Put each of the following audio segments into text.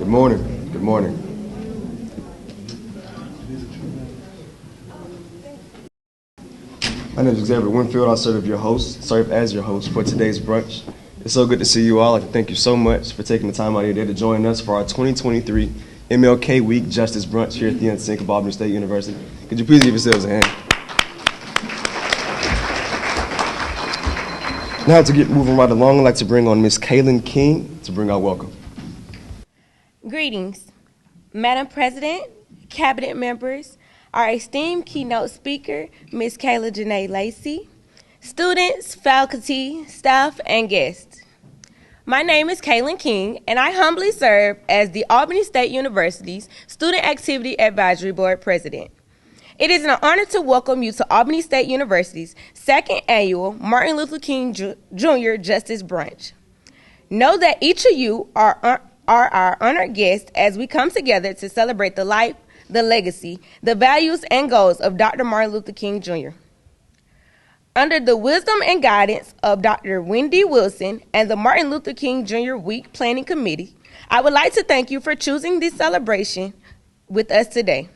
Good morning. Good morning. My name is Xavier Winfield. I serve as your host for today's brunch. It's so good to see you all. I'd like to thank you so much for taking the time out of your day to join us for our 2023 MLK Week Justice Brunch here at the unsinkable Albany State University. Could you please give yourselves a hand? Now to get moving right along, I'd like to bring on Ms. Kyla King to bring our welcome. Greetings, Madam President, Cabinet members, our esteemed keynote speaker, Ms. Kyla Jenee Lacey, students, faculty, staff, and guests. My name is Kyla King, and I humbly serve as the Albany State University's Student Activity Advisory Board President. It is an honor to welcome you to Albany State University's second annual Martin Luther King Jr. Justice Brunch. Know that each of you are our honored guests as we come together to celebrate the life, the legacy, the values, and goals of Dr. Martin Luther King Jr. Under the wisdom and guidance of Dr. Wendy Wilson and the Martin Luther King Jr. Week Planning Committee, I would like to thank you for choosing this celebration with us today.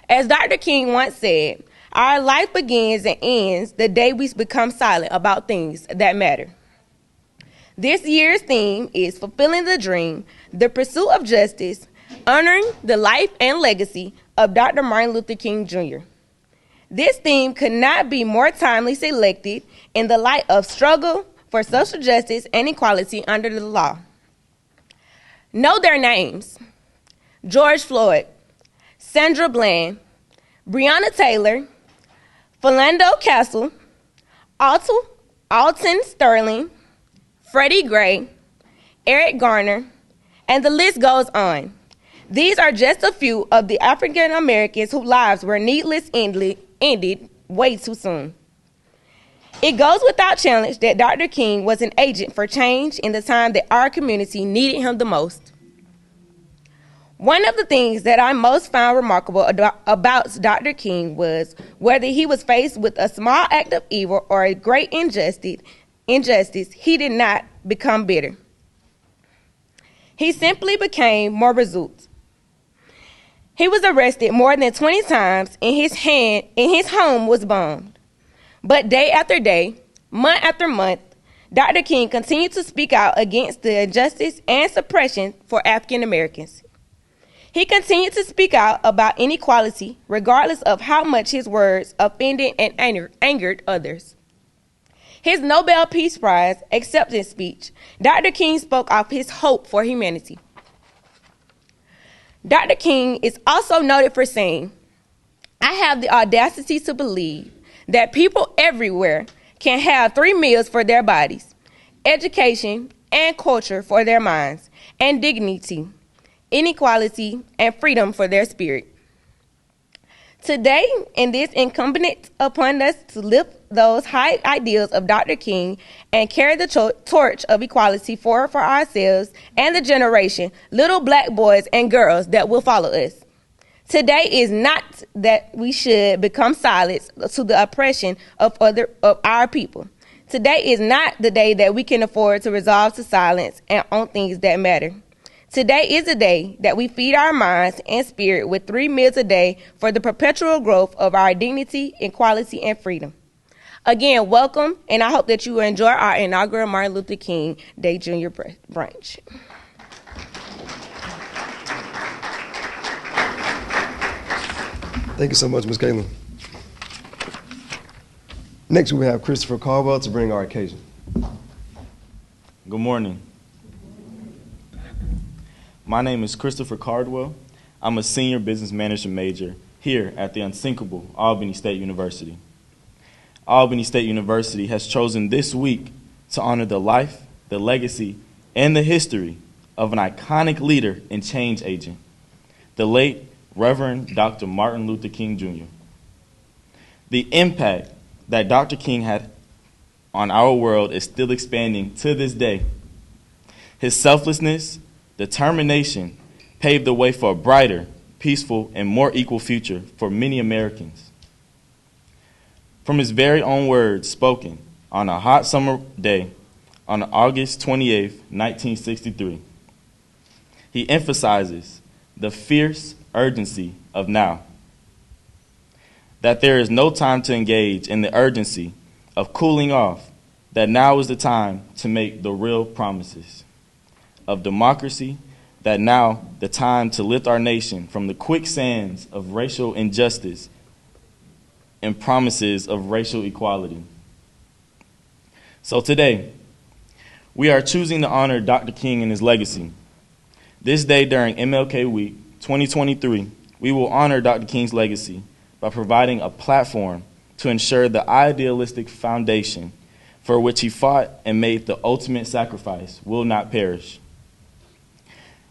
As Dr. King once said, our life begins and ends the day we become silent about things that matter. This year's theme is Fulfilling the Dream, the Pursuit of Justice, honoring the life and legacy of Dr. Martin Luther King Jr. This theme could not be more timely selected in the light of struggle for social justice and equality under the law. Know their names: George Floyd, Sandra Bland, Breonna Taylor, Philando Castile, Alton Sterling, Freddie Gray, Eric Garner, and the list goes on. These are just a few of the African Americans whose lives were needlessly ended way too soon. It goes without challenge that Dr. King was an agent for change in the time that our community needed him the most. One of the things that I most found remarkable about Dr. King was whether he was faced with a small act of evil or a great injustice, he did not become bitter. He simply became more resolute. He was arrested more than 20 times and his home was bombed. But day after day, month after month, Dr. King continued to speak out against the injustice and suppression for African Americans. He continued to speak out about inequality, regardless of how much his words offended and angered others. His Nobel Peace Prize acceptance speech, Dr. King spoke of his hope for humanity. Dr. King is also noted for saying, "I have the audacity to believe that people everywhere can have 3 meals for their bodies, education and culture for their minds, and dignity, inequality, and freedom for their spirit." Today, it is incumbent upon us to lift those high ideals of Dr. King and carry the torch of equality forward for ourselves and the generation, little black boys and girls that will follow us. Today is not that we should become silent to the oppression of our people. Today is not the day that we can afford to resolve to silence and on things that matter. Today is a day that we feed our minds and spirit with 3 meals a day for the perpetual growth of our dignity, equality, and freedom. Again, welcome, and I hope that you will enjoy our inaugural Martin Luther King Day Jr. Brunch. Thank you so much, Ms. Kyla. Next, we have Christopher Caldwell to bring our occasion. Good morning. My name is Christopher Caldwell. I'm a senior business management major here at the unsinkable Albany State University. Albany State University has chosen this week to honor the life, the legacy, and the history of an iconic leader and change agent, the late Reverend Dr. Martin Luther King Jr. The impact that Dr. King had on our world is still expanding to this day. His selflessness, determination paved the way for a brighter, peaceful, and more equal future for many Americans. From his very own words spoken on a hot summer day on August 28, 1963, he emphasizes the fierce urgency of now. That there is no time to engage in the urgency of cooling off, that now is the time to make the real promises of democracy, that now the time to lift our nation from the quicksands of racial injustice and promises of racial equality. So today, we are choosing to honor Dr. King and his legacy. This day during MLK Week 2023, we will honor Dr. King's legacy by providing a platform to ensure the idealistic foundation for which he fought and made the ultimate sacrifice will not perish.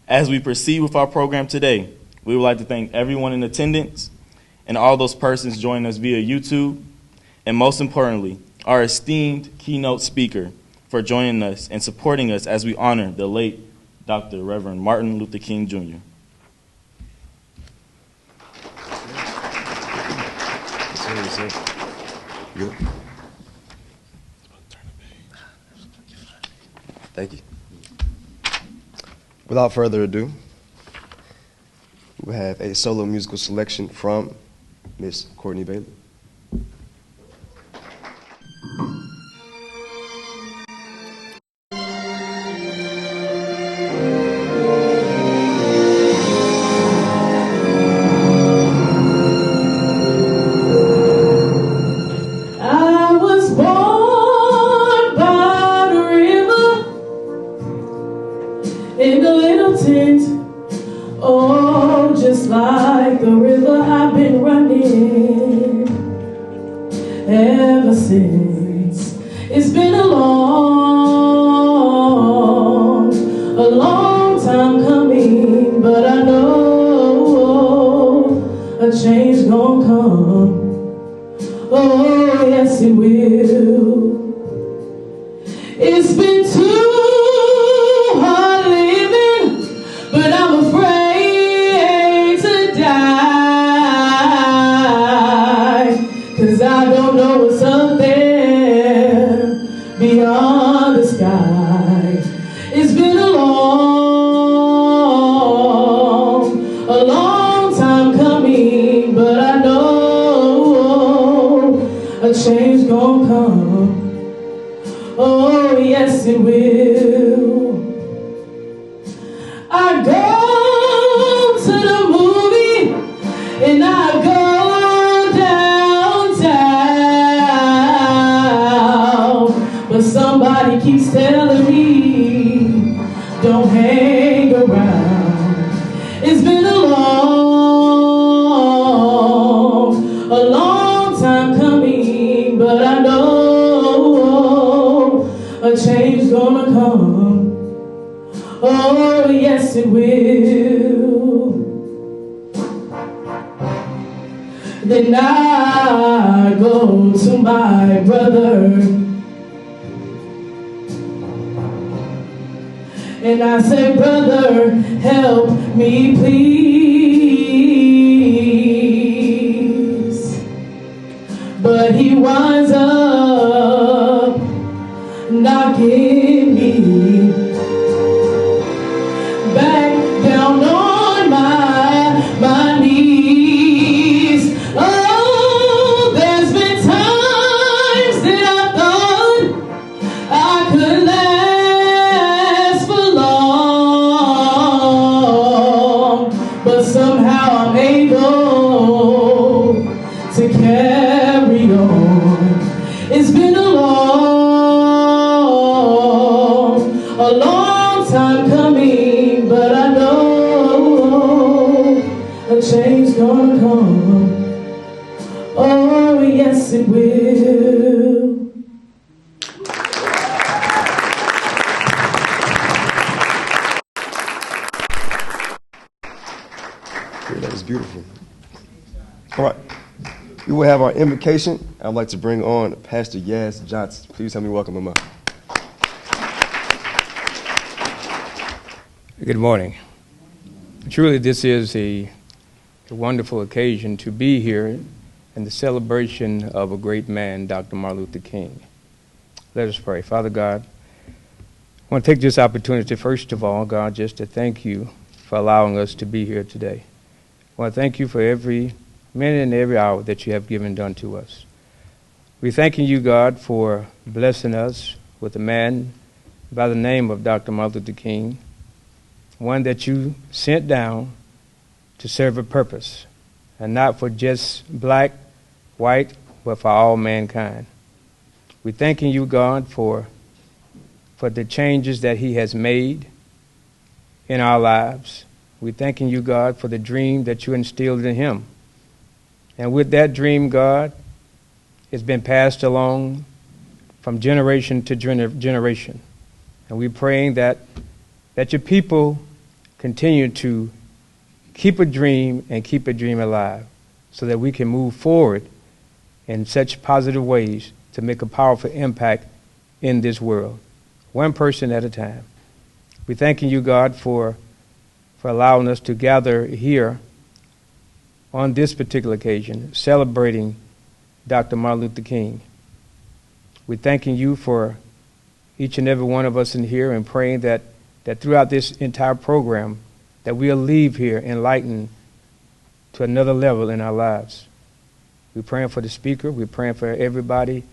As we proceed with our program today, we would like to thank everyone in attendance and all those persons joining us via YouTube, and most importantly, our esteemed keynote speaker for joining us and supporting us as we honor the late Dr. Reverend Martin Luther King, Jr. Good. Thank you. Without further ado, we have a solo musical selection from Miss Courtney Bailey. In a little tent, oh, just like the river I've been running ever since. It's been a long time coming, but I know a change gonna come. Oh, yes it will. It's been too but I'm afraid to die, 'cause I don't know what's up there beyond the sky. It's been a long time coming, but I know a change gonna come. Oh, yes it will. I go to the movie and I go downtown, but somebody keeps telling me don't hang around. It's been a long time coming, but I know a change gonna come. Oh, yes it will. Then I go to my brother and I say, brother, help me please. But he winds up knocking me back down on my knees. Oh, there's been times that I thought I could last for long, but somehow I'm able to carry on. It's been a long time coming, but I know a change gonna come. Oh, yes it will. Yeah, that was beautiful. All right. We will have our invocation. I'd like to bring on Pastor Yaz Johnson. Please help me welcome him up. Good morning. Truly, this is a wonderful occasion to be here in the celebration of a great man, Dr. Martin Luther King. Let us pray. Father God, I want to take this opportunity, first of all, God, just to thank you for allowing us to be here today. I want to thank you for every minute and every hour that you have given unto us. We're thanking you, God, for blessing us with a man by the name of Dr. Martin Luther King, one that you sent down to serve a purpose, and not for just black, white, but for all mankind. We're thanking you, God, for the changes that he has made in our lives. We're thanking you, God, for the dream that you instilled in him. And with that dream, God, it's been passed along from generation to generation. And we're praying that your people continue to keep a dream and keep a dream alive so that we can move forward in such positive ways to make a powerful impact in this world, one person at a time. We're thanking you, God, for allowing us to gather here on this particular occasion, celebrating Dr. Martin Luther King. We're thanking you for each and every one of us in here and praying that throughout this entire program that we'll leave here enlightened to another level in our lives. We're praying for the speaker. We're praying for everybody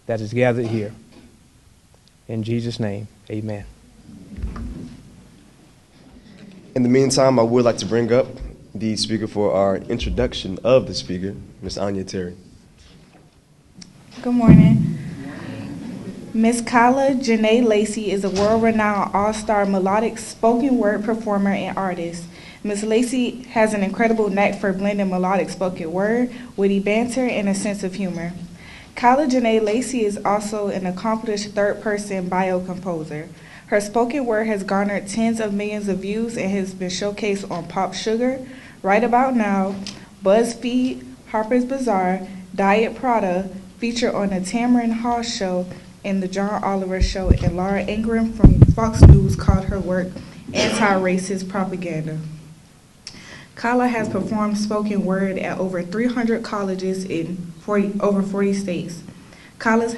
that is gathered here. In Jesus' name, amen. In the meantime, I would like to bring up the speaker for our introduction of the speaker, Ms. Anya Terry. Good morning. Ms. Kyla Jenee Lacey is a world-renowned all-star melodic spoken word performer and artist. Ms. Lacey has an incredible knack for blending melodic spoken word, witty banter, and a sense of humor. Kyla Jenee Lacey is also an accomplished third-person bio-composer. Her spoken word has garnered tens of millions of views and has been showcased on Pop Sugar, Right About Now, BuzzFeed, Harper's Bazaar, Diet Prada, featured on the Tamron Hall Show and the John Oliver Show, and Laura Ingraham from Fox News called her work anti-racist propaganda. Kyla has performed spoken word at over 300 colleges in over 40 states. Kyla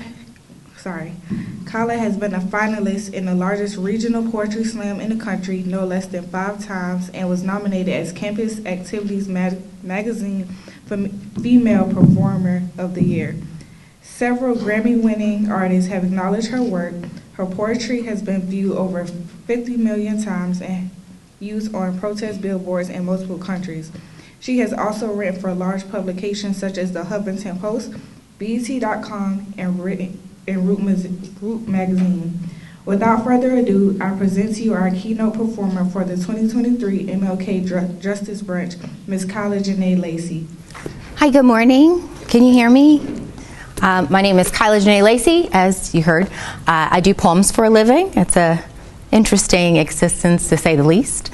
has been a finalist in the largest regional poetry slam in the country no less than 5 times and was nominated as Campus Activities Magazine Female Performer of the Year. Several Grammy-winning artists have acknowledged her work. Her poetry has been viewed over 50 million times and used on protest billboards in multiple countries. She has also written for large publications such as the Huffington Post, BET.com, and Root Magazine. Without further ado, I present to you our keynote performer for the 2023 MLK Justice Brunch, Ms. Kyla Jenee Lacey. Hi, good morning. Can you hear me? My name is Kyla Jenee Lacey, as you heard. I do poems for a living. It's an interesting existence, to say the least.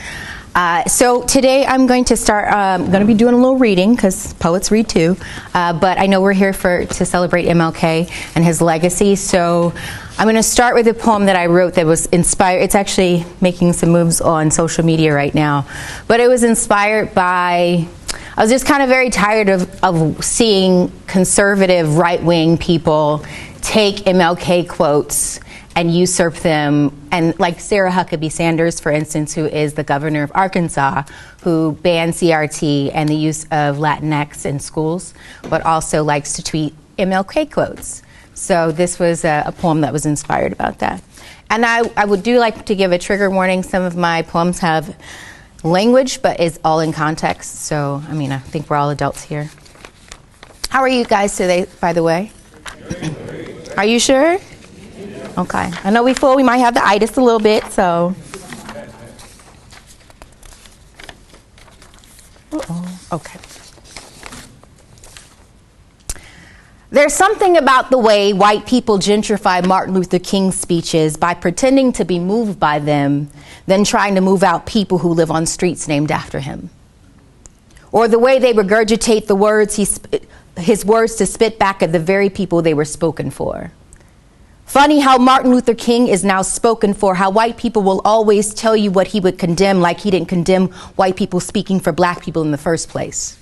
So today I'm going to start, I'm going to be doing a little reading, because poets read too, but I know we're here to celebrate MLK and his legacy, so I'm going to start with a poem that I wrote that was inspired. It's actually making some moves on social media right now, but it was inspired by, I was just kind of very tired of seeing conservative right-wing people take MLK quotes and usurp them, and like Sarah Huckabee Sanders, for instance, who is the governor of Arkansas, who banned CRT and the use of Latinx in schools, but also likes to tweet MLK quotes. So this was a poem that was inspired about that. And I would do like to give a trigger warning. Some of my poems have language, but it's all in context. So, I mean, I think we're all adults here. How are you guys today, by the way? Are you sure? Okay. I know we might have the itis a little bit, so. Okay. There's something about the way white people gentrify Martin Luther King's speeches by pretending to be moved by them, then trying to move out people who live on streets named after him. Or the way they regurgitate the words his words to spit back at the very people they were spoken for. Funny how Martin Luther King is now spoken for, how white people will always tell you what he would condemn, like he didn't condemn white people speaking for black people in the first place.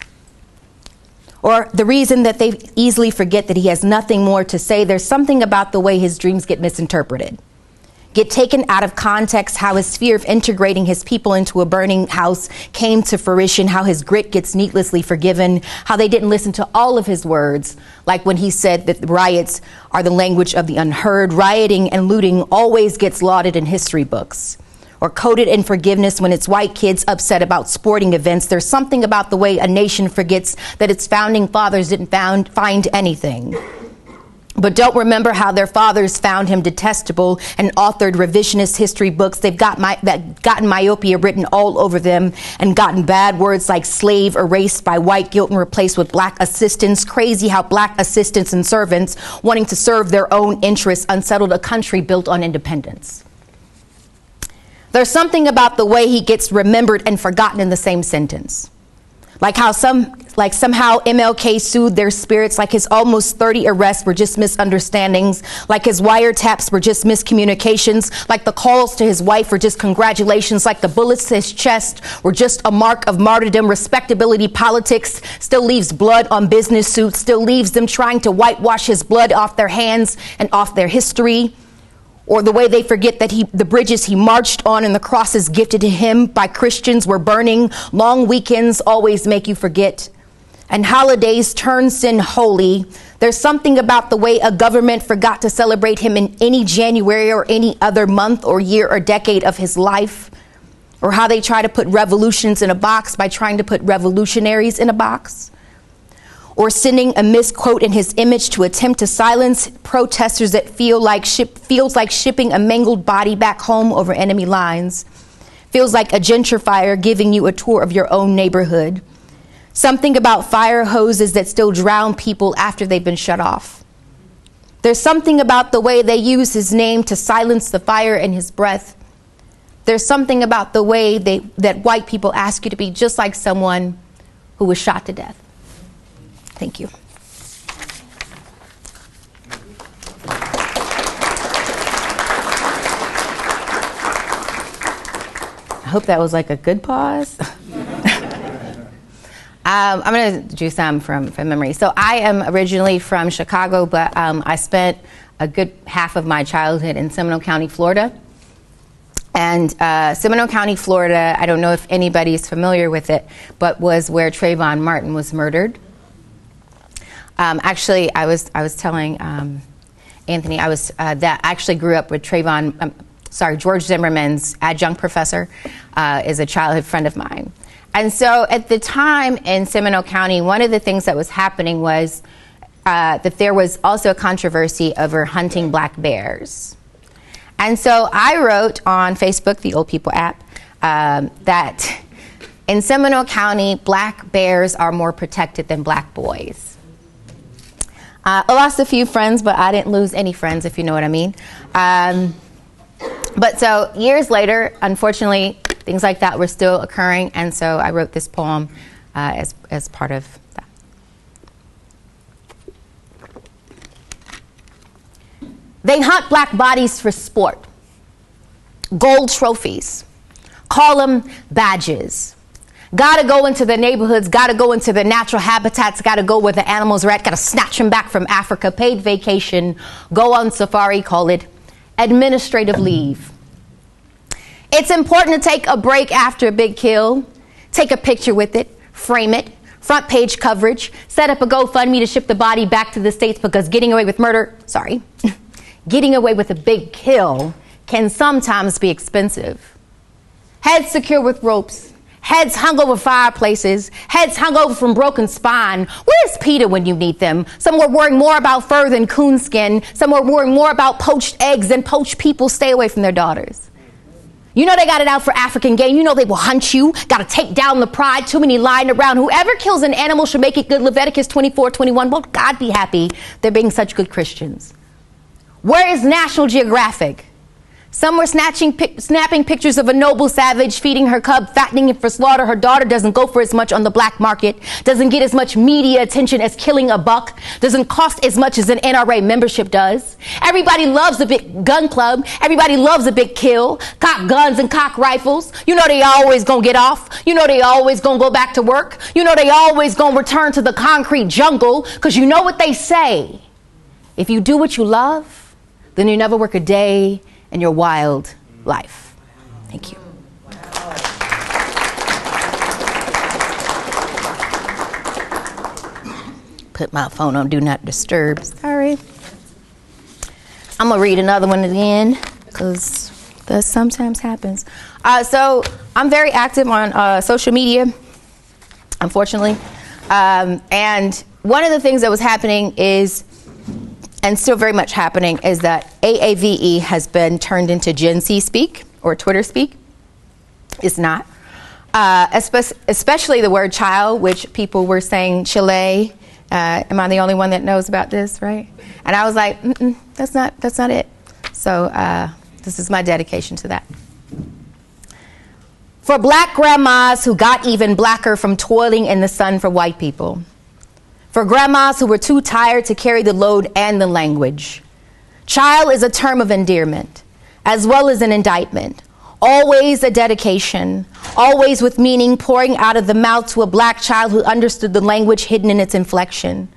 Or the reason that they easily forget that he has nothing more to say. There's something about the way his dreams get misinterpreted. get taken out of context, how his fear of integrating his people into a burning house came to fruition, how his grit gets needlessly forgiven, how they didn't listen to all of his words, like when he said that riots are the language of the unheard. Rioting and looting always gets lauded in history books or coded in forgiveness when it's white kids upset about sporting events. There's something about the way a nation forgets that its founding fathers didn't find anything, but don't remember how their fathers found him detestable and authored revisionist history books. They've gotten myopia written all over them and gotten bad words like slave erased by white guilt and replaced with black assistants. Crazy how black assistants and servants wanting to serve their own interests unsettled a country built on independence. There's something about the way he gets remembered and forgotten in the same sentence. Like somehow MLK soothed their spirits, like his almost 30 arrests were just misunderstandings, like his wiretaps were just miscommunications, like the calls to his wife were just congratulations, like the bullets to his chest were just a mark of martyrdom. Respectability politics still leaves blood on business suits, still leaves them trying to whitewash his blood off their hands and off their history. Or the way they forget that the bridges he marched on and the crosses gifted to him by Christians were burning. Long weekends always make you forget. And holidays turn sin holy. There's something about the way a government forgot to celebrate him in any January or any other month or year or decade of his life. Or how they try to put revolutions in a box by trying to put revolutionaries in a box. Or sending a misquote in his image to attempt to silence protesters that feels like shipping a mangled body back home over enemy lines. Feels like a gentrifier giving you a tour of your own neighborhood. Something about fire hoses that still drown people after they've been shut off. There's something about the way they use his name to silence the fire in his breath. There's something about the way that white people ask you to be just like someone who was shot to death. Thank you. I hope that was like a good pause. I'm going to do some from memory. So I am originally from Chicago, but I spent a good half of my childhood in Seminole County, Florida. And Seminole County, Florida, I don't know if anybody's familiar with it, but was where Trayvon Martin was murdered. Actually, I was telling Anthony, that I actually grew up with George Zimmerman's adjunct professor is a childhood friend of mine. And so at the time in Seminole County, one of the things that was happening was that there was also a controversy over hunting black bears. And so I wrote on Facebook, the Old People app, that in Seminole County, black bears are more protected than black boys. I lost a few friends, but I didn't lose any friends, if you know what I mean. But so years later, unfortunately, things like that were still occurring, and so I wrote this poem as part of that. They hunt black bodies for sport, gold trophies, call them badges. Gotta go into the neighborhoods, gotta go into the natural habitats, gotta go where the animals are at, gotta snatch them back from Africa, paid vacation, go on safari, call it administrative leave. It's important to take a break after a big kill, take a picture with it, frame it, front page coverage, set up a GoFundMe to ship the body back to the States because getting away with a big kill can sometimes be expensive. Heads secure with ropes, heads hung over fireplaces, heads hung over from broken spine. Where's Peter when you need them? Some were worrying more about fur than coonskin. Some were worrying more about poached eggs than poached people. Stay away from their daughters. You know they got it out for African game. You know they will hunt you. Got to take down the pride. Too many lying around. Whoever kills an animal should make it good. Leviticus 24:21. Won't God be happy they're being such good Christians? Where is National Geographic? Some were snapping pictures of a noble savage feeding her cub, fattening it for slaughter. Her daughter doesn't go for as much on the black market, doesn't get as much media attention as killing a buck, doesn't cost as much as an NRA membership does. Everybody loves a big gun club. Everybody loves a big kill. Cock guns and cock rifles. You know they always gonna get off. You know they always gonna go back to work. You know they always gonna return to the concrete jungle, because you know what they say. If you do what you love, then you never work a day in your wild life. Thank you. Put my phone on Do Not Disturb. Sorry. I'm going to read another one again because that sometimes happens. So I'm very active on social media, unfortunately. And one of the things that was happening is, and still very much happening, is that AAVE has been turned into Gen Z speak or Twitter speak. It's not. Especially the word child, which people were saying Chile. Am I the only one that knows about this, right? And I was like, that's not it. So this is my dedication to that. For black grandmas who got even blacker from toiling in the sun for white people. For grandmas who were too tired to carry the load and the language. Child is a term of endearment, as well as an indictment. Always a dedication, always with meaning pouring out of the mouth to a black child who understood the language hidden in its inflection.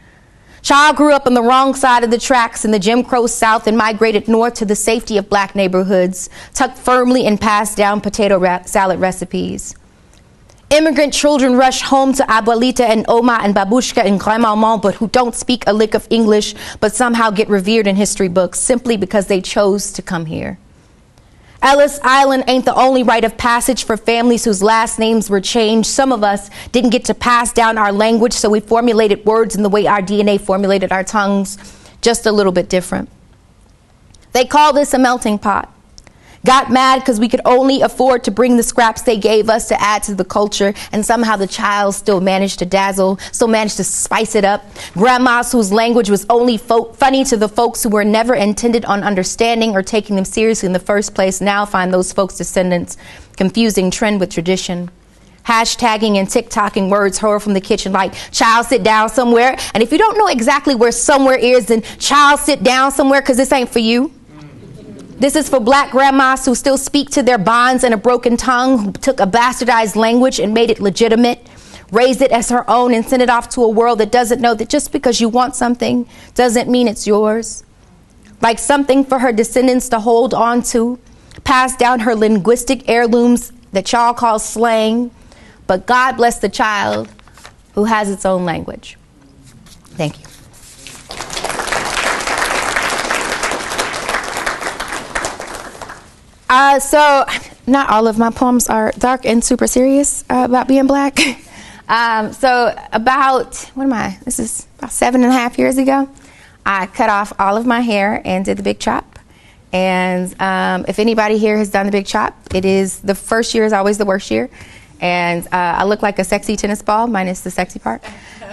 Child grew up on the wrong side of the tracks in the Jim Crow South and migrated north to the safety of black neighborhoods, tucked firmly in passed down potato salad recipes. Immigrant children rush home to Abuelita and Oma and Babushka and Grandmaman, but who don't speak a lick of English, but somehow get revered in history books simply because they chose to come here. Ellis Island ain't the only rite of passage for families whose last names were changed. Some of us didn't get to pass down our language, so we formulated words in the way our DNA formulated our tongues, just a little bit different. They call this a melting pot. Got mad because we could only afford to bring the scraps they gave us to add to the culture, and somehow the child still managed to dazzle, still managed to spice it up. Grandmas whose language was only funny to the folks who were never intended on understanding or taking them seriously in the first place now find those folks' descendants confusing trend with tradition. Hashtagging and TikToking words hurled from the kitchen like, child sit down somewhere. And if you don't know exactly where somewhere is, then child sit down somewhere because this ain't for you. This is for black grandmas who still speak to their bonds in a broken tongue, who took a bastardized language and made it legitimate, raised it as her own and sent it off to a world that doesn't know that just because you want something doesn't mean it's yours. Like something for her descendants to hold on to, pass down her linguistic heirlooms that y'all call slang. But God bless the child who has its own language. Thank you. So not all of my poems are dark and super serious about being black. So this is about 7.5 years ago, I cut off all of my hair and did the big chop. And if anybody here has done the big chop, the first year is always the worst year. And I look like a sexy tennis ball, minus the sexy part.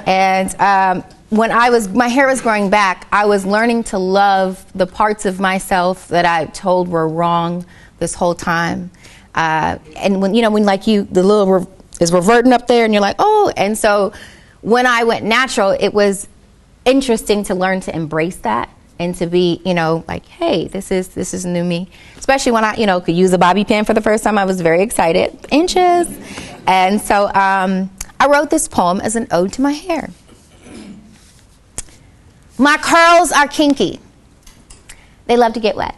And when my hair was growing back, I was learning to love the parts of myself that I told were wrong this whole time. And when the little is reverting up there and you're like, oh. And so when I went natural, it was interesting to learn to embrace that and to be, like, hey, this is new me. Especially when I, could use a bobby pin for the first time. I was very excited. Inches. And so I wrote this poem as an ode to my hair. My curls are kinky. They love to get wet.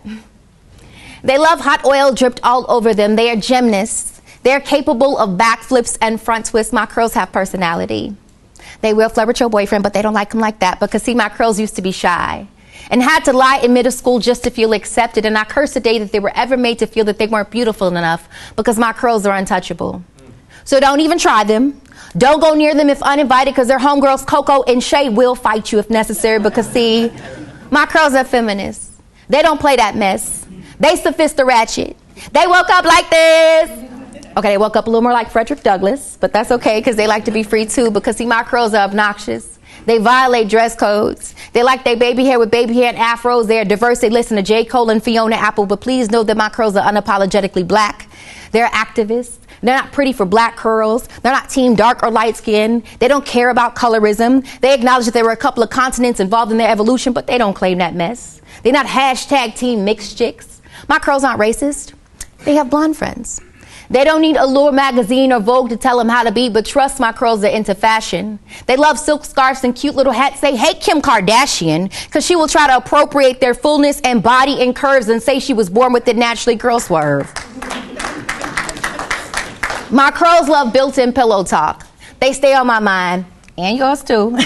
They love hot oil dripped all over them. They are gymnasts. They're capable of backflips and front twists. My curls have personality. They will flirt with your boyfriend, but they don't like him like that because, see, my curls used to be shy and had to lie in middle school just to feel accepted. And I curse the day that they were ever made to feel that they weren't beautiful enough because my curls are untouchable. So don't even try them. Don't go near them if uninvited because their homegirls Coco and Shay will fight you if necessary because, see, my curls are feminists. They don't play that mess. They sophisticated. They woke up like this. Okay, they woke up a little more like Frederick Douglass, but that's okay because they like to be free too because, see, my curls are obnoxious. They violate dress codes. They like their baby hair with baby hair and afros. They are diverse. They listen to J. Cole and Fiona Apple, but please know that my curls are unapologetically black. They're activists. They're not pretty for black curls. They're not team dark or light skin. They don't care about colorism. They acknowledge that there were a couple of continents involved in their evolution, but they don't claim that mess. They're not hashtag team mixed chicks. My curls aren't racist. They have blonde friends. They don't need Allure magazine or Vogue to tell them how to be, but trust my curls are into fashion. They love silk scarves and cute little hats. They hate Kim Kardashian because she will try to appropriate their fullness and body and curves and say she was born with it naturally. Girl, swerve. My curls love built-in pillow talk. They stay on my mind, and yours too.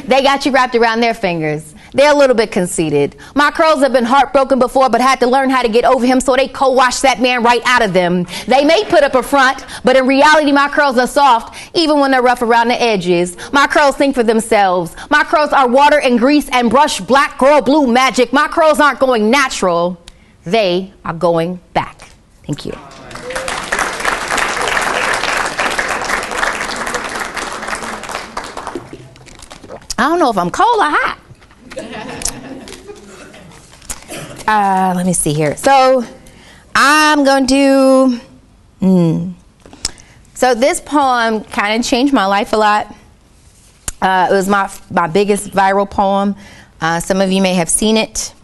They got you wrapped around their fingers. They're a little bit conceited. My curls have been heartbroken before, but had to learn how to get over him, so they co-wash that man right out of them. They may put up a front, but in reality, my curls are soft, even when they're rough around the edges. My curls think for themselves. My curls are water and grease and brush black girl blue magic. My curls aren't going natural. They are going back. Thank you. I don't know if I'm cold or hot. Let me see here. So I'm going to do, so this poem kind of changed my life a lot. It was my biggest viral poem. Some of you may have seen it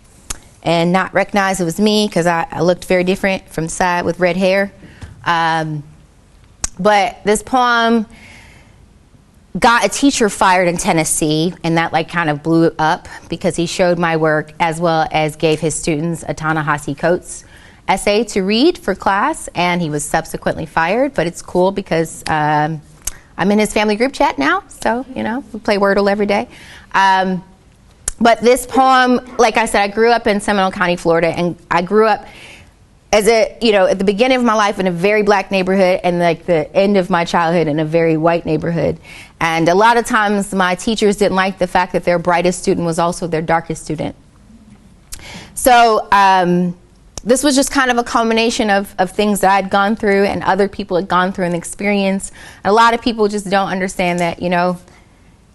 and not recognize it was me because I looked very different from the side with red hair. But this poem got a teacher fired in Tennessee, and that kind of blew up because he showed my work as well as gave his students a Ta-Nehisi Coates essay to read for class, and he was subsequently fired. But it's cool because I'm in his family group chat now, so we play Wordle every day. But this poem, like I said, I grew up in Seminole County, Florida, and I grew up as at the beginning of my life in a very black neighborhood, and the end of my childhood in a very white neighborhood. And a lot of times my teachers didn't like the fact that their brightest student was also their darkest student. So this was just kind of a culmination of things that I'd gone through and other people had gone through and experienced. A lot of people just don't understand that,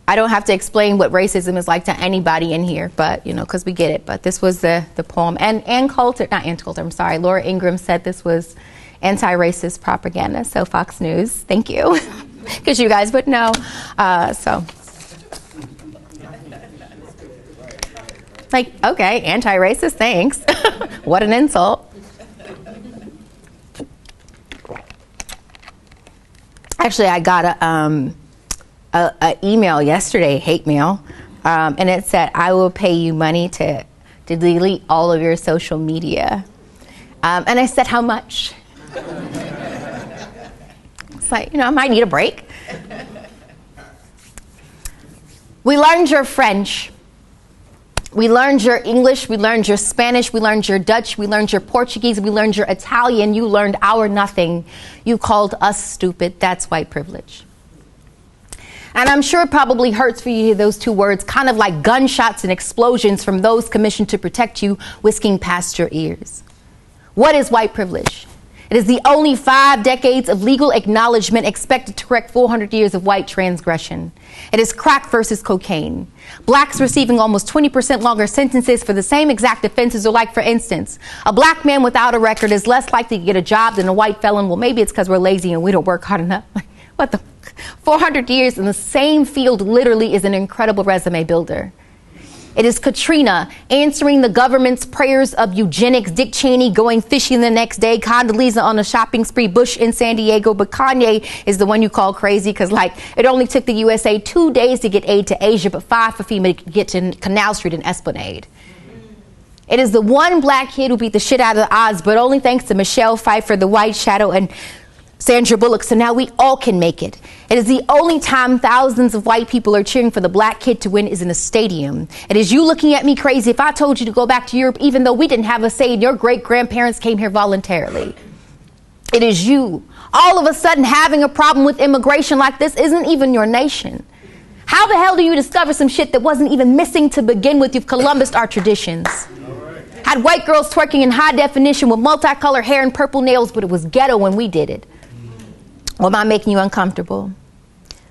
I don't have to explain what racism is like to anybody in here, but, because we get it. But this was the poem. And Ann Coulter, not Ann Coulter, I'm sorry, Laura Ingraham said this was anti-racist propaganda. So Fox News, thank you, because you guys would know. Okay, anti-racist, thanks. What an insult. Actually, I got a email yesterday, hate mail, and it said, I will pay you money to delete all of your social media. And I said, how much? It's I might need a break. We learned your French. We learned your English. We learned your Spanish. We learned your Dutch. We learned your Portuguese. We learned your Italian. You learned our nothing. You called us stupid. That's white privilege. And I'm sure it probably hurts for you to hear those two words, kind of like gunshots and explosions from those commissioned to protect you, whisking past your ears. What is white privilege? It is the only 5 decades of legal acknowledgement expected to correct 400 years of white transgression. It is crack versus cocaine. Blacks receiving almost 20% longer sentences for the same exact offenses, or for instance, a black man without a record is less likely to get a job than a white felon. Well, maybe it's because we're lazy and we don't work hard enough. What the 400 years in the same field literally is an incredible resume builder. It is Katrina answering the government's prayers of eugenics, Dick Cheney going fishing the next day, Condoleezza on a shopping spree, Bush in San Diego, but Kanye is the one you call crazy because it only took the USA 2 days to get aid to Asia, but 5 for FEMA to get to Canal Street and Esplanade. It is the one black kid who beat the shit out of the odds, but only thanks to Michelle Pfeiffer, The White Shadow, and Sandra Bullock, so now we all can make it. It is the only time thousands of white people are cheering for the black kid to win is in a stadium. It is you looking at me crazy if I told you to go back to Europe, even though we didn't have a say and your great-grandparents came here voluntarily. It is you all of a sudden having a problem with immigration like this isn't even your nation. How the hell do you discover some shit that wasn't even missing to begin with? You've Columbused our traditions. Had white girls twerking in high definition with multicolored hair and purple nails, but it was ghetto when we did it. Or am I making you uncomfortable?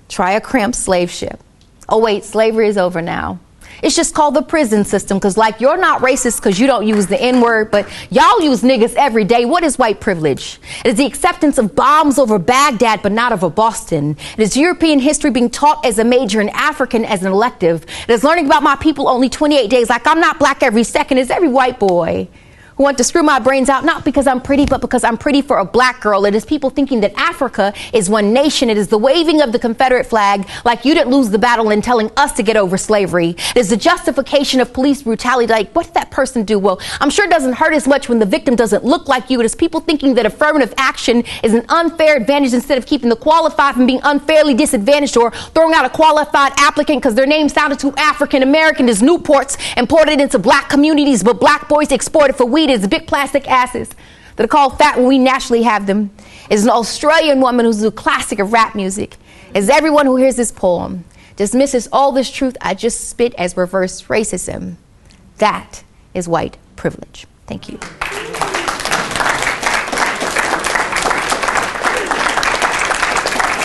Try a cramped slave ship. Oh wait, slavery is over now. It's just called the prison system because you're not racist because you don't use the N-word, but y'all use niggas every day. What is white privilege? It is the acceptance of bombs over Baghdad but not over Boston. It is European history being taught as a major and African as an elective. It is learning about my people only 28 days I'm not black every second as every white boy who want to screw my brains out, not because I'm pretty, but because I'm pretty for a black girl. It is people thinking that Africa is one nation. It is the waving of the Confederate flag like you didn't lose the battle and telling us to get over slavery. It is the justification of police brutality. Like, what did that person do? Well, I'm sure it doesn't hurt as much when the victim doesn't look like you. It is people thinking that affirmative action is an unfair advantage instead of keeping the qualified from being unfairly disadvantaged, or throwing out a qualified applicant because their name sounded too African American as Newports imported into black communities, but black boys exported for weed. It's big plastic asses that are called fat when we naturally have them. Is an Australian woman who's a classic of rap music. Is everyone who hears this poem dismisses all this truth I just spit as reverse racism. That is white privilege. Thank you.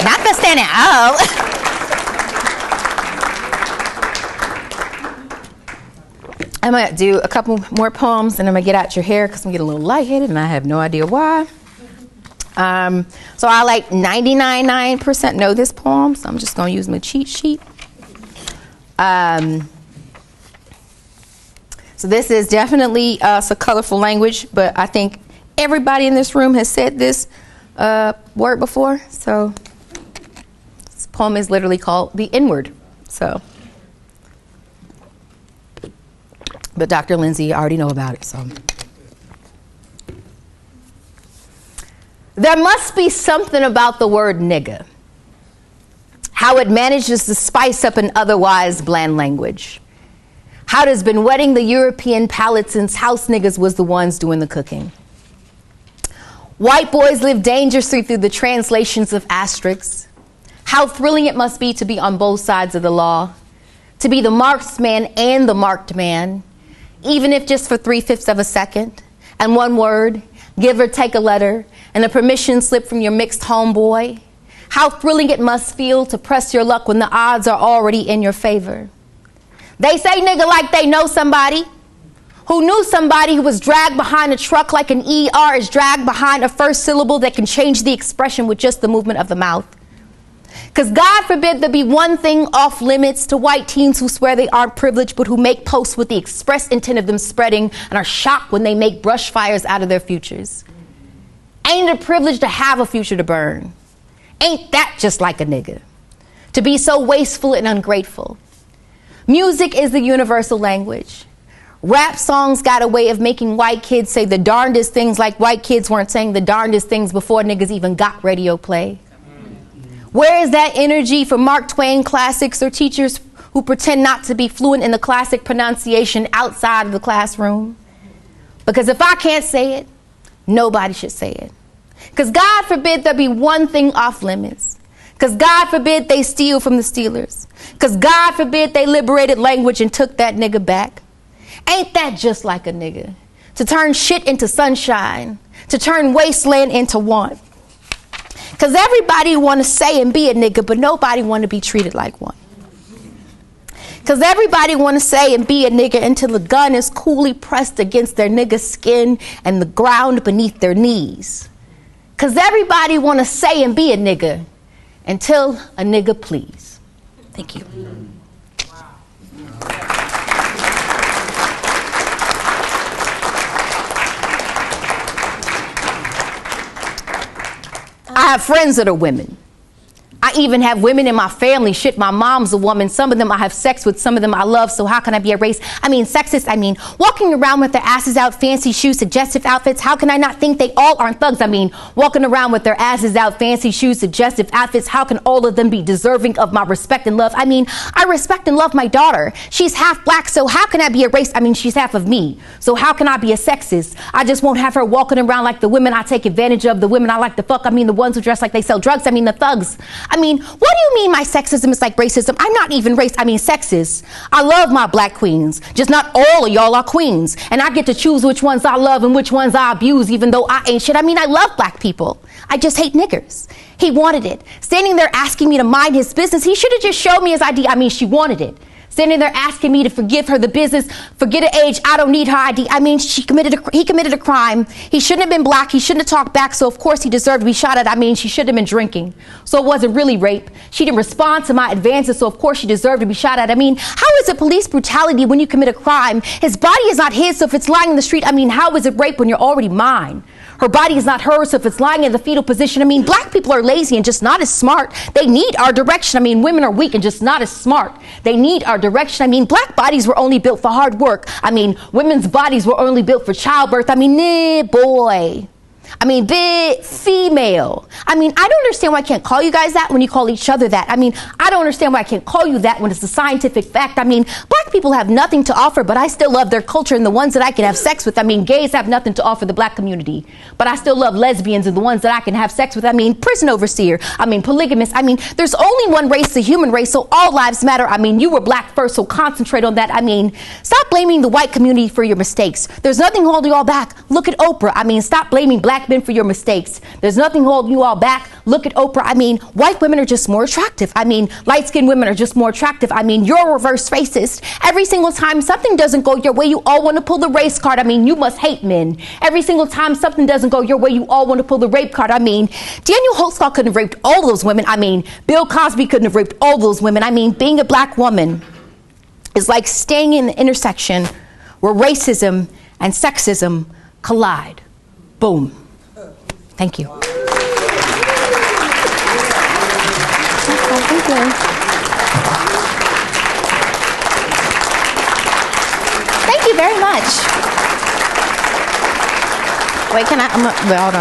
Not for standing out. I'm going to do a couple more poems, and I'm going to get out your hair because I'm getting a little lightheaded, and I have no idea why. So I like 99% know this poem, so I'm just going to use my cheat sheet. So this is definitely some colorful language, but I think everybody in this room has said this word before. So this poem is literally called The N-Word. So. But Dr. Lindsay, I already know about it, so. There must be something about the word nigga, how it manages to spice up an otherwise bland language, how it has been wetting the European palate since house niggas was the ones doing the cooking. White boys live dangerously through the translations of asterisks. How thrilling it must be to be on both sides of the law, to be the marked man and the marked man, even if just for 3/5 of a second, and one word, give or take a letter, and a permission slip from your mixed homeboy. How thrilling it must feel to press your luck when the odds are already in your favor. They say nigga like they know somebody who knew somebody who was dragged behind a truck like an ER is dragged behind a first syllable that can change the expression with just the movement of the mouth. Because God forbid there be one thing off limits to white teens who swear they aren't privileged but who make posts with the express intent of them spreading and are shocked when they make brush fires out of their futures. Ain't it a privilege to have a future to burn? Ain't that just like a nigga? To be so wasteful and ungrateful. Music is the universal language. Rap songs got a way of making white kids say the darndest things like white kids weren't saying the darndest things before niggas even got radio play. Where is that energy for Mark Twain classics or teachers who pretend not to be fluent in the classic pronunciation outside of the classroom? Because if I can't say it, nobody should say it. Because God forbid there be one thing off limits. Because God forbid they steal from the stealers. Because God forbid they liberated language and took that nigga back. Ain't that just like a nigga? To turn shit into sunshine. To turn wasteland into want. Because everybody want to say and be a nigga, but nobody want to be treated like one. Because everybody want to say and be a nigga until the gun is coolly pressed against their nigga skin and the ground beneath their knees. Because everybody want to say and be a nigga until a nigga please. Thank you. I have friends that are women. I even have women in my family. Shit, my mom's a woman. Some of them I have sex with. Some of them I love. So how can I be a sexist? Walking around with their asses out, fancy shoes, suggestive outfits. How can I not think they all aren't thugs? Walking around with their asses out, fancy shoes, suggestive outfits. How can all of them be deserving of my respect and love? I respect and love my daughter. She's half black, so how can I be a race? She's half of me. So how can I be a sexist? I just won't have her walking around like the women I take advantage of, the women I like to fuck. The ones who dress like they sell drugs. The thugs. What do you mean my sexism is like racism? I'm not even race, sexist. I love my black queens. Just not all of y'all are queens. And I get to choose which ones I love and which ones I abuse, even though I ain't shit. I love black people. I just hate niggers. He wanted it. Standing there asking me to mind his business. He should have just showed me his ID. She wanted it. Standing there asking me to forgive her the business, forget her age, I don't need her ID. I mean, he committed a crime. He shouldn't have been black. He shouldn't have talked back. So of course he deserved to be shot at. I mean, she shouldn't have been drinking. So it wasn't really rape. She didn't respond to my advances. So of course she deserved to be shot at. I mean, how is it police brutality when you commit a crime? His body is not his. So if it's lying in the street, I mean, how is it rape when you're already mine? Her body is not hers, so if it's lying in the fetal position, I mean, black people are lazy and just not as smart. They need our direction. I mean, women are weak and just not as smart. They need our direction. I mean, black bodies were only built for hard work. I mean, women's bodies were only built for childbirth. I mean, boy. I mean, big female. I mean, I don't understand why I can't call you guys that when you call each other that. I mean, I don't understand why I can't call you that when it's a scientific fact. I mean, black people have nothing to offer, but I still love their culture and the ones that I can have sex with. I mean, gays have nothing to offer the black community, but I still love lesbians and the ones that I can have sex with. I mean, prison overseer. I mean, polygamous. I mean, there's only one race, the human race, so all lives matter. I mean, you were black first, so concentrate on that. I mean, stop blaming the white community for your mistakes. There's nothing holding you all back. Look at Oprah. I mean, stop blaming black men for your mistakes. There's nothing holding you all back. Look at Oprah. I mean, white women are just more attractive. I mean, light-skinned women are just more attractive. I mean, you're a reverse racist. Every single time something doesn't go your way, you all want to pull the race card. I mean, you must hate men. Every single time something doesn't go your way, you all want to pull the rape card. I mean, Daniel Holtzclaw couldn't have raped all those women. I mean, Bill Cosby couldn't have raped all those women. I mean, being a black woman is like staying in the intersection where racism and sexism collide. Boom. Thank you. Thank you. Thank you very much. Wait, can I? Hold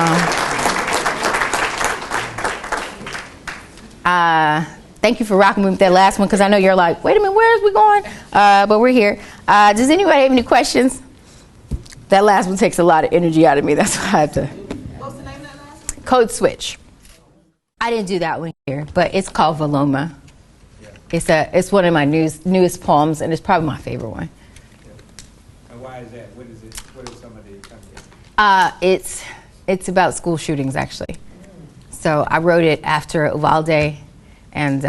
on. Thank you for rocking with that last one, because I know you're like, wait a minute, where is we going? But we're here. Does anybody have any questions? That last one takes a lot of energy out of me. That's why I have to. What's the name of that last one? Code Switch. I didn't do that one here, but it's called Voloma. Yeah. It's one of my newest poems, and it's probably my favorite one. Yeah. And why is that? What is it? What is some of the content? It's about school shootings, actually. So I wrote it after Uvalde, and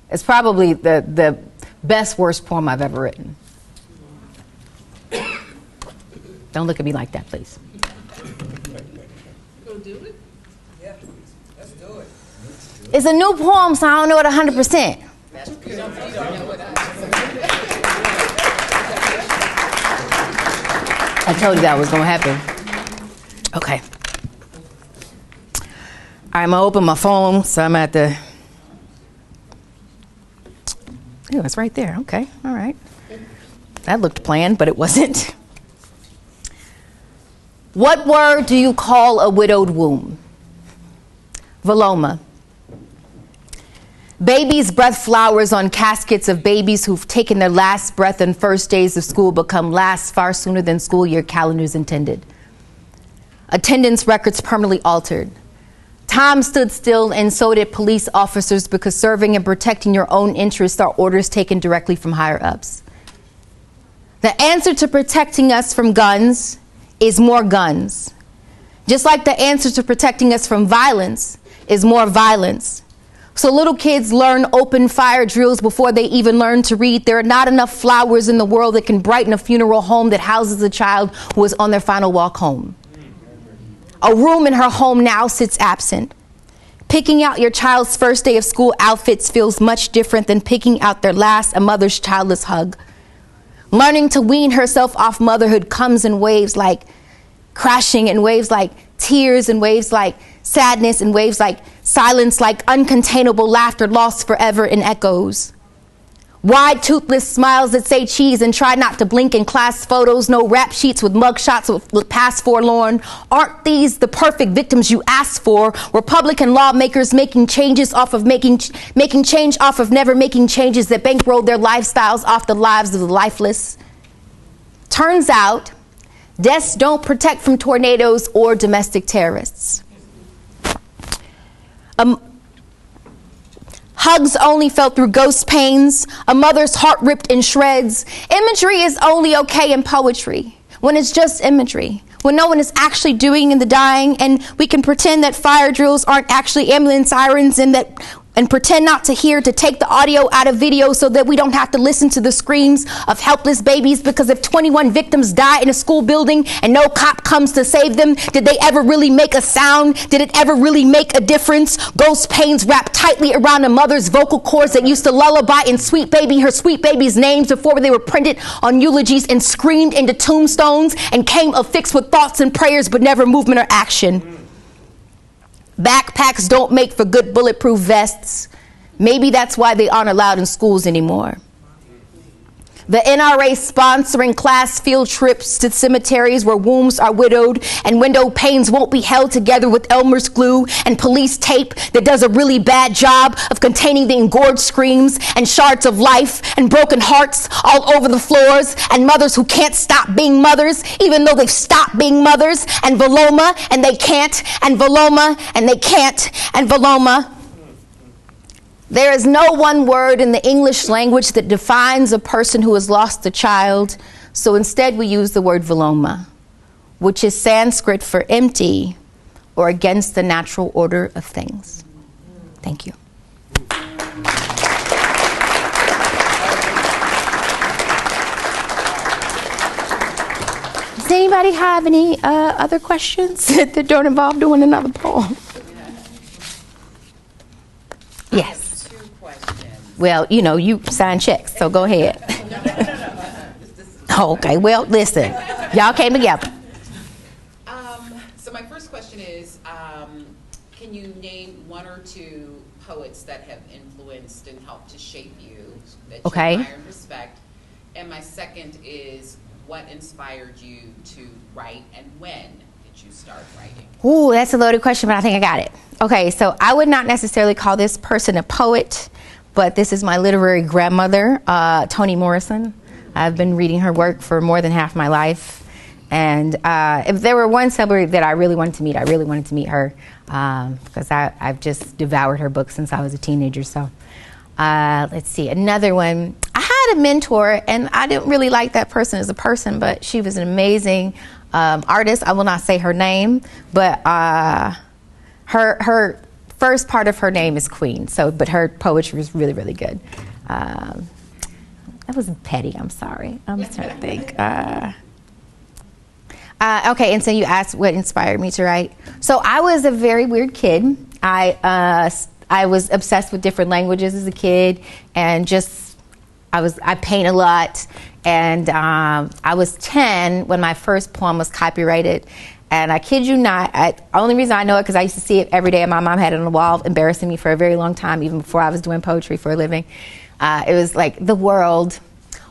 it's probably the best, worst poem I've ever written. Don't look at me like that, please. Go do it? Yeah, let's do it. It's a new poem, so I don't know it 100%. I told you that was going to happen. Okay. I'm going to open my phone, so I'm at the... Oh, it's right there. Okay, all right. That looked planned, but it wasn't. What word do you call a widowed womb? Voloma. Babies' breath flowers on caskets of babies who've taken their last breath and first days of school become last far sooner than school year calendars intended. Attendance records permanently altered. Time stood still, and so did police officers, because serving and protecting your own interests are orders taken directly from higher ups. The answer to protecting us from guns is more guns. Just like the answer to protecting us from violence is more violence. So little kids learn open fire drills before they even learn to read. There are not enough flowers in the world that can brighten a funeral home that houses a child who is on their final walk home. A room in her home now sits absent. Picking out your child's first day of school outfits feels much different than picking out their last, a mother's childless hug. Learning to wean herself off motherhood comes in waves like crashing, in waves like tears, in waves like sadness, in waves like silence, like uncontainable laughter lost forever in echoes. Wide toothless smiles that say cheese and try not to blink in class photos, no rap sheets with mugshots with past forlorn. Aren't these the perfect victims you asked for? Republican lawmakers making changes off of making change off of never making changes that bankroll their lifestyles off the lives of the lifeless. Turns out, desks don't protect from tornadoes or domestic terrorists. Hugs only felt through ghost pains, a mother's heart ripped in shreds. Imagery is only okay in poetry, when it's just imagery, when no one is actually doing the dying, and we can pretend that fire drills aren't actually ambulance sirens, and that and pretend not to hear, to take the audio out of video so that we don't have to listen to the screams of helpless babies. Because if 21 victims die in a school building and no cop comes to save them, did they ever really make a sound? Did it ever really make a difference? Ghost pains wrapped tightly around a mother's vocal cords that used to lullaby in her sweet baby's names before they were printed on eulogies and screamed into tombstones and came affixed with thoughts and prayers but never movement or action. Backpacks don't make for good bulletproof vests. Maybe that's why they aren't allowed in schools anymore. The NRA sponsoring class field trips to cemeteries where wombs are widowed and window panes won't be held together with Elmer's glue and police tape that does a really bad job of containing the engorged screams and shards of life and broken hearts all over the floors and mothers who can't stop being mothers even though they've stopped being mothers, and Veloma and they can't, and Veloma and they can't, and Veloma. There is no one word in the English language that defines a person who has lost a child, so instead we use the word Veloma, which is Sanskrit for empty or against the natural order of things. Thank you. Does anybody have any other questions that don't involve doing another poem? Yes. Well, you know, you sign checks, so go ahead. Okay, well, listen. Y'all came together. So my first question is, can you name one or two poets that have influenced and helped to shape you, that you admire and respect? And my second is, what inspired you to write, and when did you start writing? Ooh, that's a loaded question, but I think I got it. Okay, so I would not necessarily call this person a poet, but this is my literary grandmother, Toni Morrison. I've been reading her work for more than half my life. And if there were one celebrity that I really wanted to meet, I really wanted to meet her because I've just devoured her books since I was a teenager. So let's see, another one. I had a mentor, and I didn't really like that person as a person, but she was an amazing artist. I will not say her name, but her first part of her name is Queen. So, but her poetry was really, really good. That was petty. I'm sorry. I'm trying to think. Okay, and so you asked what inspired me to write. So I was a very weird kid. I was obsessed with different languages as a kid, and I paint a lot. And I was 10 when my first poem was copyrighted. And I kid you not, the only reason I know it because I used to see it every day, and my mom had it on the wall, embarrassing me for a very long time, even before I was doing poetry for a living. It was like the world,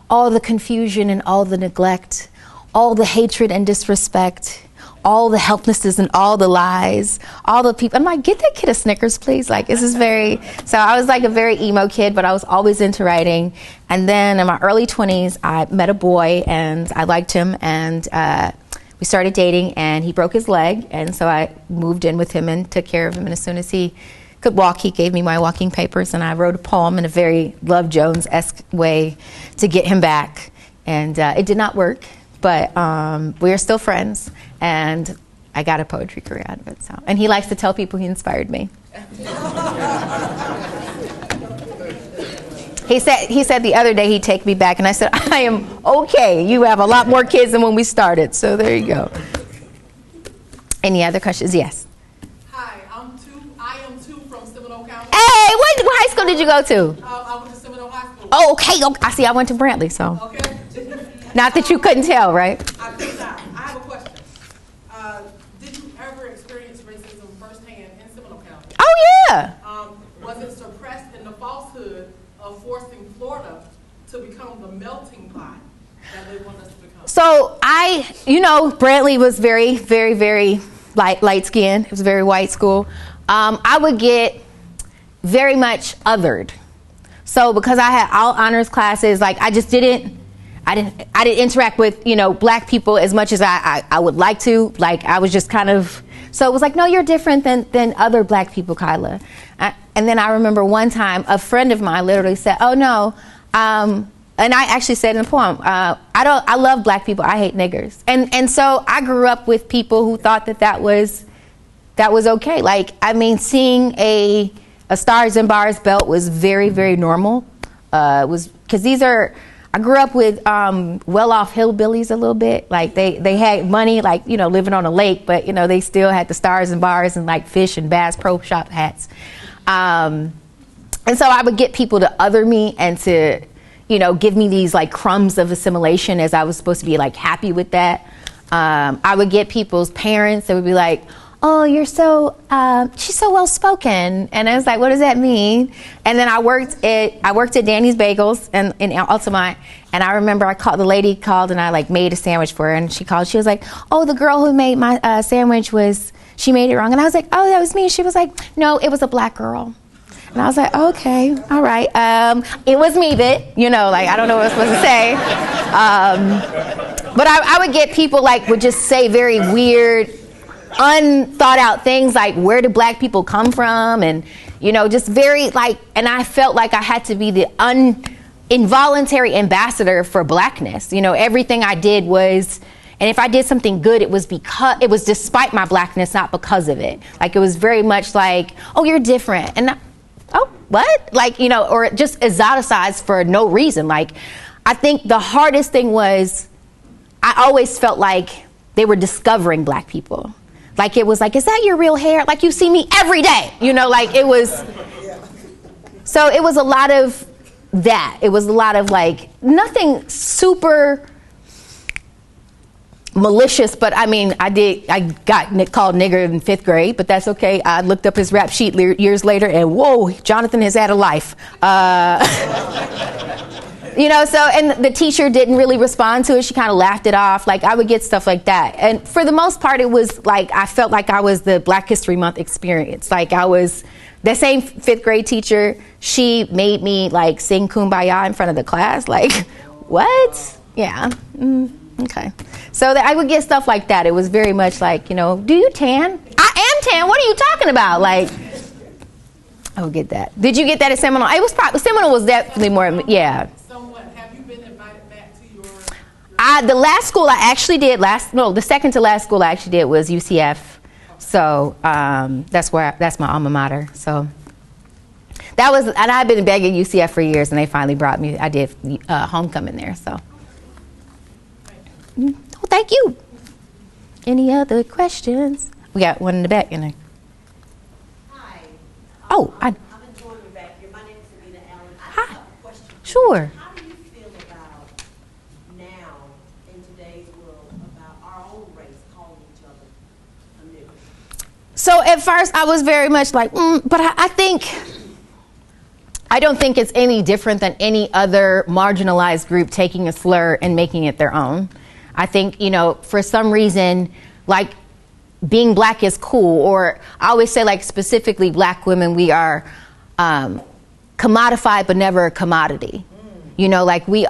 all the confusion and all the neglect, all the hatred and disrespect, all the helplessness and all the lies, all the people. I'm like, get that kid a Snickers, please. Like, this is very, so I was like a very emo kid, but I was always into writing. And then in my early 20s, I met a boy, and I liked him, and we started dating, and he broke his leg, and so I moved in with him and took care of him. And as soon as he could walk, he gave me my walking papers, and I wrote a poem in a very Love Jones-esque way to get him back. And it did not work, but we're still friends, and I got a poetry career out of it. So, and he likes to tell people he inspired me. He said the other day he'd take me back, and I said, I am okay. You have a lot more kids than when we started, so there you go. Any other questions? Yes. Hi, I am two from Seminole County. Hey, what high school did you go to? I went to Seminole High School. Oh, okay. I see. I went to Brantley, so. Okay. Not that you couldn't tell, right? I could not. I have a question. Did you ever experience racism firsthand in Seminole County? Oh, yeah. Was it suppressed in the falsehood of forcing Florida to become the melting pot that they want us to become? So Brantley was very, very, very light skinned. It was a very white school. I would get very much othered. So because I had all honors classes, like I didn't interact with, black people as much as I would like to. Like I was just kind of, so it was like, no, you're different than other black people, Kyla. And then I remember one time a friend of mine literally said, oh no, and I actually said in the poem, I love black people, I hate niggers. And so I grew up with people who thought that was okay. Like, I mean, seeing a a stars and bars belt was very, very normal. Was because I grew up with well-off hillbillies a little bit. Like they had money, like, you know, living on a lake, but, you know, they still had the stars and bars and like fish and bass pro shop hats. And so I would get people to other me and to, you know, give me these like crumbs of assimilation as I was supposed to be like happy with that. I would get people's parents that would be like, oh, you're so, she's so well spoken. And I was like, what does that mean? And then I worked at Danny's Bagels in Altamont. And I remember the lady called and I like made a sandwich for her. And she called, she was like, oh, the girl who made my sandwich she made it wrong. And I was like, oh, that was me. She was like, no, it was a black girl. And I was like, okay, all right. It was me, you know, like, I don't know what I was supposed to say. But I would get people like would just say very weird, unthought out things like, where do black people come from? And, you know, just very like, and I felt like I had to be the involuntary ambassador for blackness. You know, everything I did was, and if I did something good, it was despite my blackness, not because of it. Like, it was very much like, oh, you're different. And oh, what? Like, you know, or just exoticized for no reason. Like, I think the hardest thing was, I always felt like they were discovering black people. Like, it was like, is that your real hair? Like, you see me every day, you know, like it was. So it was a lot of that. It was a lot of like, nothing super malicious, but I mean, I got called nigger in 5th grade, but that's okay. I looked up his rap sheet years later and whoa, Jonathan has had a life. You know, so, and the teacher didn't really respond to it. She kind of laughed it off. Like, I would get stuff like that. And for the most part, it was like, I felt like I was the Black History Month experience. Like, I was, the same 5th grade teacher, she made me like sing Kumbaya in front of the class. Like, what? Yeah. Okay. So I would get stuff like that. It was very much like, you know, do you tan? I am tan. What are you talking about? Like, I would get that. Did you get that at Seminole? It was probably, Seminole was definitely more, yeah. Have you been invited back to your the last school I actually did, the second to last school I actually did was UCF. So that's my alma mater. So that was, and I've been begging UCF for years, and they finally brought me. I did homecoming there. So, well, thank you. Any other questions? We got one in the back, in there. Hi. Oh, I'm enjoying you back here. My name is Anita Allen. I have a question. Sure. How do you feel about now, in today's world, about our own race calling each other a nigger? So at first I was very much like, but I don't think it's any different than any other marginalized group taking a slur and making it their own. I think, you know, for some reason, like, being black is cool, or I always say, like, specifically black women, we are commodified but never a commodity. You know, like, we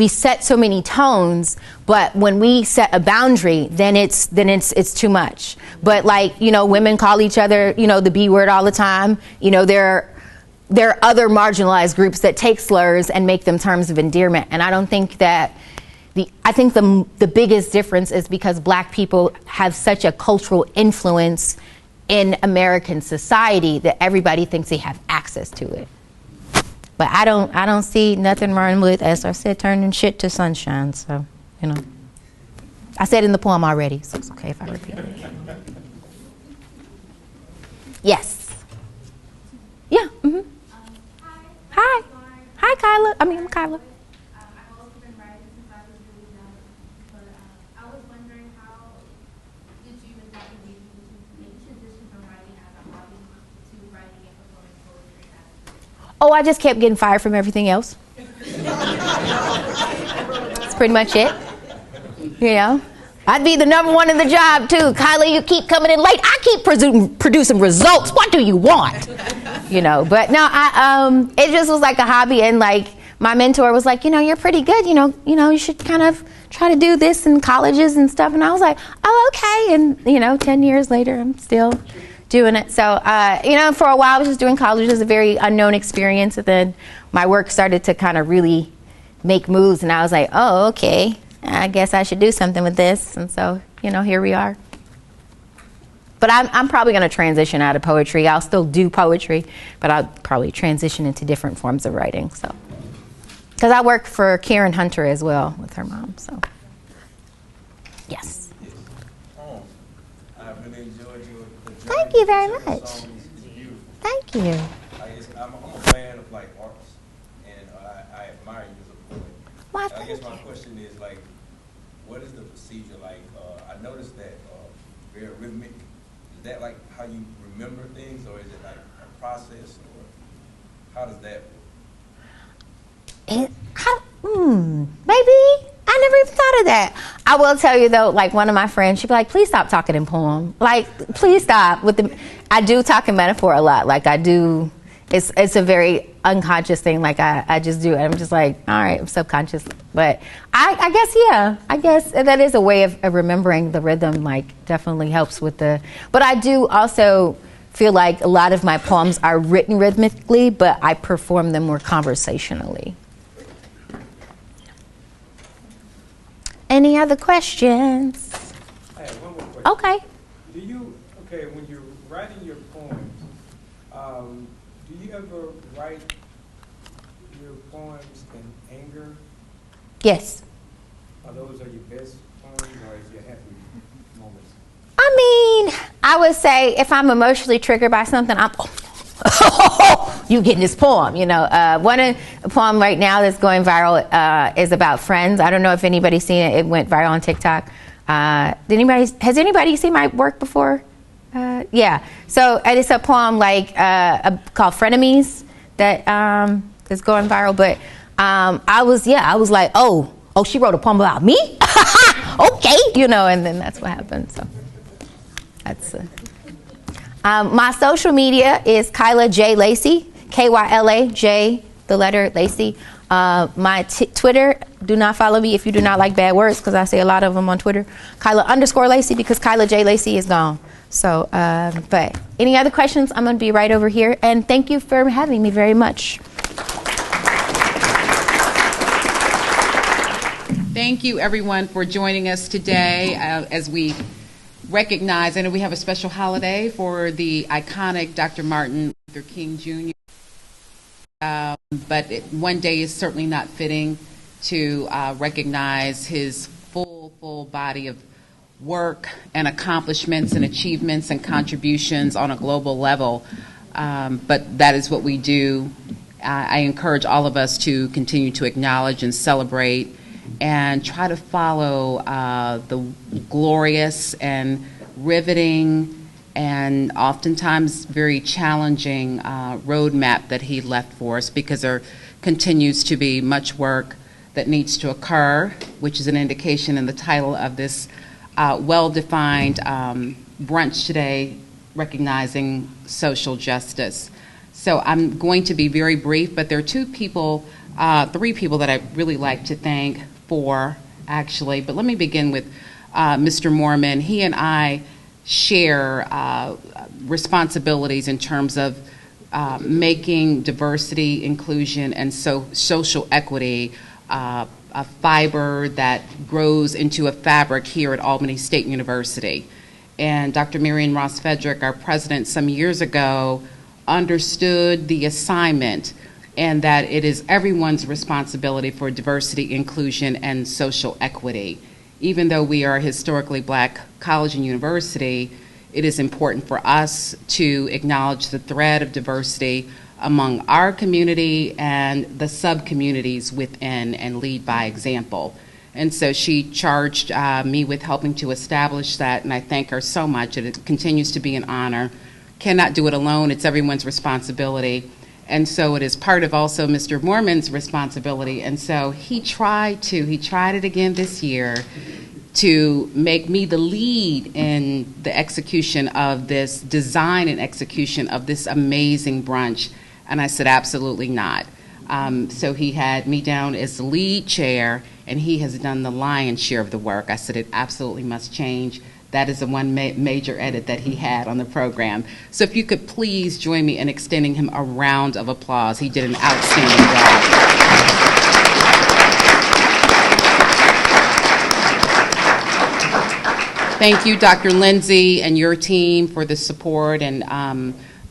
set so many tones, but when we set a boundary, then it's too much. But, like, you know, women call each other, you know, the B word all the time. You know, there are other marginalized groups that take slurs and make them terms of endearment, and I don't think that. I think the biggest difference is because black people have such a cultural influence in American society that everybody thinks they have access to it. But I don't see nothing wrong with, as I said, turning shit to sunshine. So, you know, I said in the poem already, so it's okay if I repeat it. Yes. Yeah. Mm-hmm. Hi. Hi, Kyla. I'm Kyla. Oh, I just kept getting fired from everything else. That's pretty much it. You know, I'd be the number one in the job too. Kyla, you keep coming in late. I keep producing results. What do you want? You know, but no, it just was like a hobby, and like my mentor was like, you know, you're pretty good. You know, you should kind of try to do this in colleges and stuff. And I was like, oh, okay. And you know, 10 years later, I'm still doing it. So, you know, for a while I was just doing college. It was a very unknown experience. And then my work started to kind of really make moves. And I was like, oh, okay, I guess I should do something with this. And so, you know, here we are. But I'm probably going to transition out of poetry. I'll still do poetry, but I'll probably transition into different forms of writing. So, because I work for Karen Hunter as well with her mom. So, yes. I really enjoyed your journey. Thank you very much. Thank you. I'm a fan of like artists, and I admire you as a poet. Why, I guess my question is like, what is the procedure like? I noticed that very rhythmic. Is that like how you remember things, or is it like a process, or how does that work? Maybe. I never even thought of that. I will tell you though, like one of my friends, she'd be like, please stop talking in poem. Like, please stop with the, I do talk in metaphor a lot. Like I do, it's a very unconscious thing. Like I just do it. I'm just like, all right, I'm subconscious. But I guess, yeah, I guess that is a way of remembering the rhythm, like definitely helps with the, but I do also feel like a lot of my poems are written rhythmically, but I perform them more conversationally. Any other questions? I have one more question. Okay. When you're writing your poems, do you ever write your poems in anger? Yes. Are those your best poems, or is your happy moments? I mean, I would say if I'm emotionally triggered by something, I'm, you getting this poem, you know. One poem right now that's going viral is about friends. I don't know if anybody's seen it. It went viral on TikTok. Has anybody seen my work before? Yeah. So it's a poem like called Frenemies that is going viral. But I was like, oh, she wrote a poem about me? Okay, you know, and then that's what happened. So that's my social media is Kyla J. Lacey, Kyla J, the letter Lacey. My Twitter, do not follow me if you do not like bad words, because I say a lot of them on Twitter. Kyla_Lacey, because Kyla J. Lacey is gone. So, but any other questions? I'm going to be right over here. And thank you for having me very much. Thank you, everyone, for joining us today as we recognize, I know we have a special holiday for the iconic Dr. Martin Luther King Jr., but one day is certainly not fitting to recognize his full body of work and accomplishments and achievements and contributions on a global level. But that is what we do. I encourage all of us to continue to acknowledge and celebrate and try to follow the glorious and riveting and oftentimes very challenging roadmap that he left for us, because there continues to be much work that needs to occur, which is an indication in the title of this well-defined brunch today, recognizing social justice. So I'm going to be very brief, but there are three people that I really like to thank for, actually. But let me begin with Mr. Moorman. He and I share responsibilities in terms of making diversity, inclusion, and social equity a fiber that grows into a fabric here at Albany State University. And Dr. Marion Ross Fedrick, our president, some years ago, understood the assignment and that it is everyone's responsibility for diversity, inclusion, and social equity. Even though we are a historically black college and university, it is important for us to acknowledge the thread of diversity among our community and the sub-communities within and lead by example. And so she charged me with helping to establish that, and I thank her so much. It continues to be an honor. Cannot do it alone. It's everyone's responsibility. And so it is part of also Mr. Moorman's responsibility. And so he tried it again this year to make me the lead in the execution of this design and execution of this amazing brunch. And I said, absolutely not. So he had me down as the lead chair, and he has done the lion's share of the work. I said, it absolutely must change. That is the one major edit that he had on the program. So if you could please join me in extending him a round of applause. He did an outstanding job. Thank you, Dr. Lindsay and your team for the support and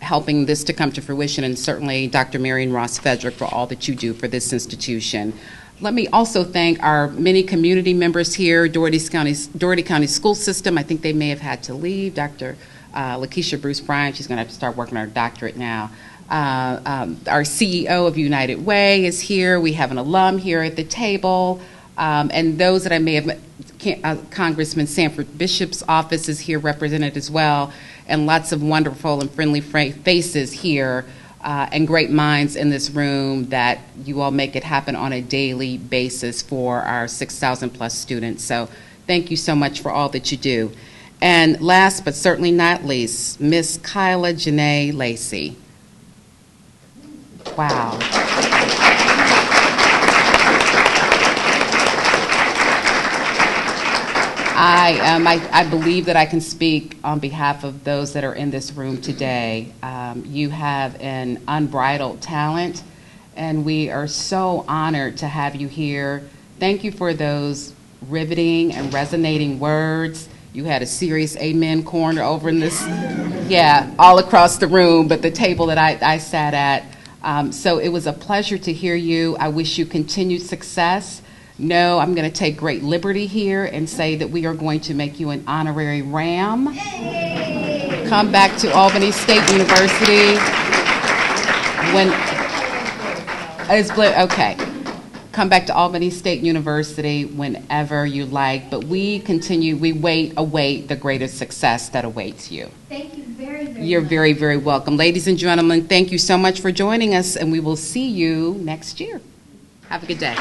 helping this to come to fruition, and certainly Dr. Marion Ross Fedrick for all that you do for this institution. Let me also thank our many community members here, Doherty County School System. I think they may have had to leave. Dr. Lakeisha Bruce Bryant, she's going to have to start working on her doctorate now. Our CEO of United Way is here. We have an alum here at the table. And those that I may have, Congressman Sanford Bishop's office is here represented as well, and lots of wonderful and friendly faces here, and great minds in this room that you all make it happen on a daily basis for our 6,000 plus students. So thank you so much for all that you do. And last but certainly not least, Miss Kyla Jenee Lacey. Wow. I believe that I can speak on behalf of those that are in this room today. You have an unbridled talent, and we are so honored to have you here. Thank you for those riveting and resonating words. You had a serious amen corner over in this, all across the room, but the table that I sat at. So it was a pleasure to hear you. I wish you continued success. No, I'm going to take great liberty here and say that we are going to make you an honorary RAM. Yay! Come back to Albany State University. Okay. Come back to Albany State University whenever you like, but we await the greater success that awaits you. Thank you very, very You're much. very, very welcome. Ladies and gentlemen, thank you so much for joining us, and we will see you next year. Have a good day.